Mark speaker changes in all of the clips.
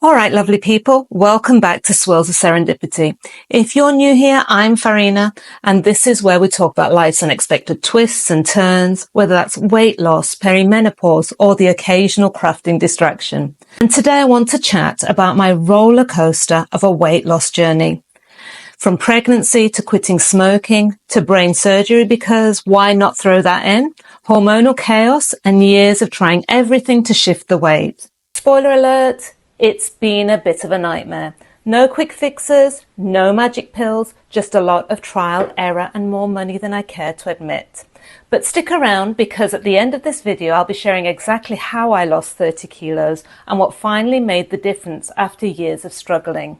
Speaker 1: All right, lovely people, welcome back to Swirls of Serendipity. If you're new here, I'm Farina, and this is where we talk about life's unexpected twists and turns, whether that's weight loss, perimenopause, or the occasional crafting distraction. And today I want to chat about my roller coaster of a weight loss journey. From pregnancy to quitting smoking to brain surgery, because why not throw that in? Hormonal chaos and years of trying everything to shift the weight. Spoiler alert. It's been a bit of a nightmare. No quick fixes, no magic pills, just a lot of trial, error and more money than I care to admit. But stick around because at the end of this video I'll be sharing exactly how I lost 30 kilos and what finally made the difference after years of struggling.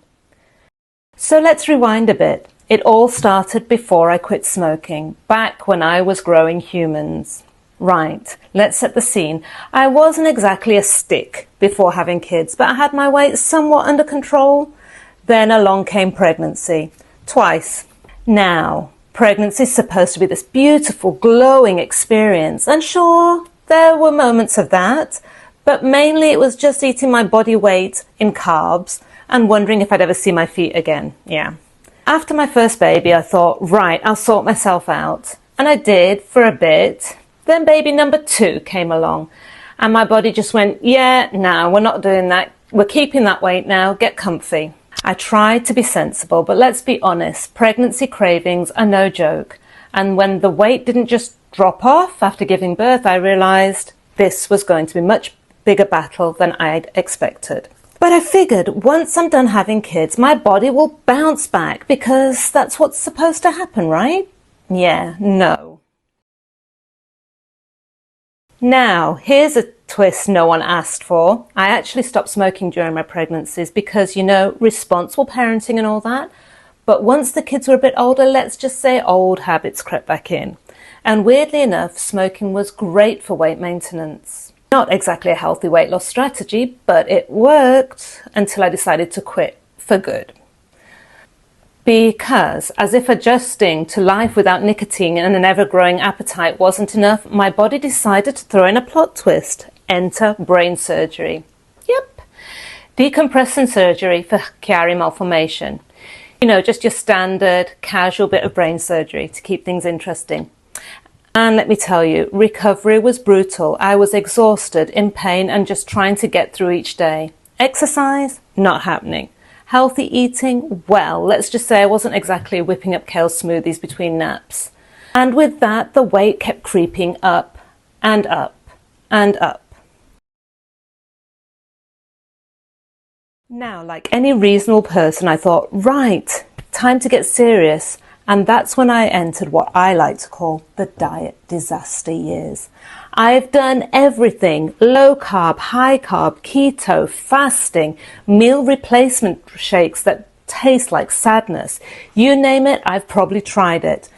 Speaker 1: So let's rewind a bit. It all started before I quit smoking, back when I was growing humans. Right, let's set the scene. I wasn't exactly a stick before having kids, but I had my weight somewhat under control. Then along came pregnancy, twice. Now, pregnancy's supposed to be this beautiful, glowing experience, and sure, there were moments of that, but mainly it was just eating my body weight in carbs and wondering if I'd ever see my feet again, yeah. After my first baby, I thought, right, I'll sort myself out. And I did for a bit. Then baby number 2 came along and my body just went, yeah, no, we're not doing that. We're keeping that weight now. Get comfy. I tried to be sensible, but let's be honest, pregnancy cravings are no joke. And when the weight didn't just drop off after giving birth, I realized this was going to be a much bigger battle than I'd expected. But I figured once I'm done having kids, my body will bounce back because that's what's supposed to happen, right? Yeah, no. Now, here's a twist no one asked for. I actually stopped smoking during my pregnancies because, responsible parenting and all that. But once the kids were a bit older, let's just say old habits crept back in. And weirdly enough, smoking was great for weight maintenance. Not exactly a healthy weight loss strategy, but it worked until I decided to quit for good. Because, as if adjusting to life without nicotine and an ever-growing appetite wasn't enough, my body decided to throw in a plot twist. Enter brain surgery. Yep. Decompressing surgery for Chiari malformation. Just your standard, casual bit of brain surgery to keep things interesting. And let me tell you, recovery was brutal. I was exhausted, in pain, and just trying to get through each day. Exercise? Not happening. Healthy eating? Well, let's just say I wasn't exactly whipping up kale smoothies between naps. And with that, the weight kept creeping up and up and up. Now, like any reasonable person, I thought, right, time to get serious. And that's when I entered what I like to call the diet disaster years. I've done everything: low carb, high carb, keto, fasting, meal replacement shakes that taste like sadness. You name it, I've probably tried it.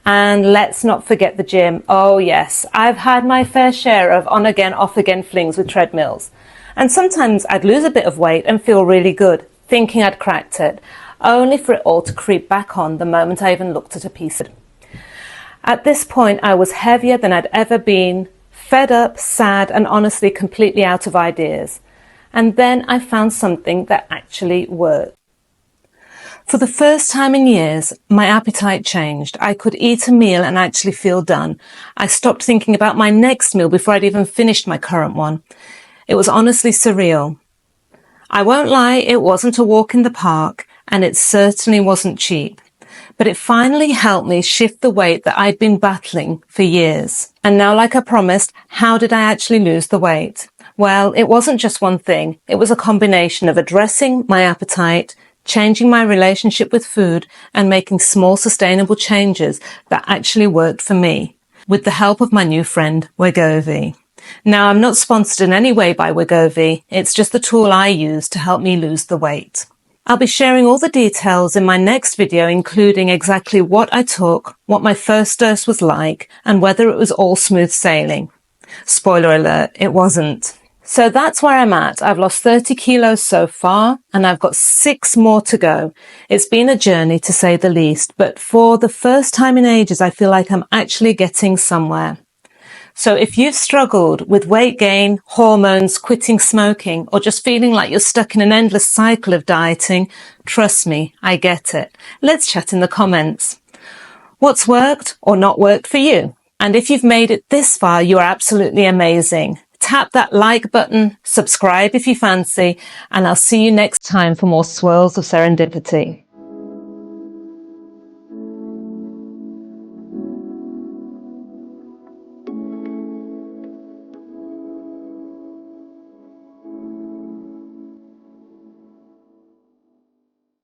Speaker 1: And let's not forget the gym. Oh yes, I've had my fair share of on again, off again flings with treadmills. And sometimes I'd lose a bit of weight and feel really good, thinking I'd cracked it, only for it all to creep back on the moment I even looked at a piece of it. At this point, I was heavier than I'd ever been, fed up, sad, and honestly completely out of ideas. And then I found something that actually worked. For the first time in years, my appetite changed. I could eat a meal and actually feel done. I stopped thinking about my next meal before I'd even finished my current one. It was honestly surreal. I won't lie, it wasn't a walk in the park, and it certainly wasn't cheap. But it finally helped me shift the weight that I'd been battling for years. And now, like I promised, how did I actually lose the weight? Well, it wasn't just one thing. It was a combination of addressing my appetite, changing my relationship with food, and making small sustainable changes that actually worked for me, with the help of my new friend, Wegovy. Now, I'm not sponsored in any way by Wegovy. It's just the tool I use to help me lose the weight. I'll be sharing all the details in my next video, including exactly what I took, what my first dose was like, and whether it was all smooth sailing. Spoiler alert, it wasn't. So that's where I'm at. I've lost 30 kilos so far, and I've got 6 more to go. It's been a journey, to say the least, but for the first time in ages, I feel like I'm actually getting somewhere. So if you've struggled with weight gain, hormones, quitting smoking, or just feeling like you're stuck in an endless cycle of dieting, trust me, I get it. Let's chat in the comments. What's worked or not worked for you? And if you've made it this far, you're absolutely amazing. Tap that like button, subscribe if you fancy, and I'll see you next time for more Swirls of Serendipity.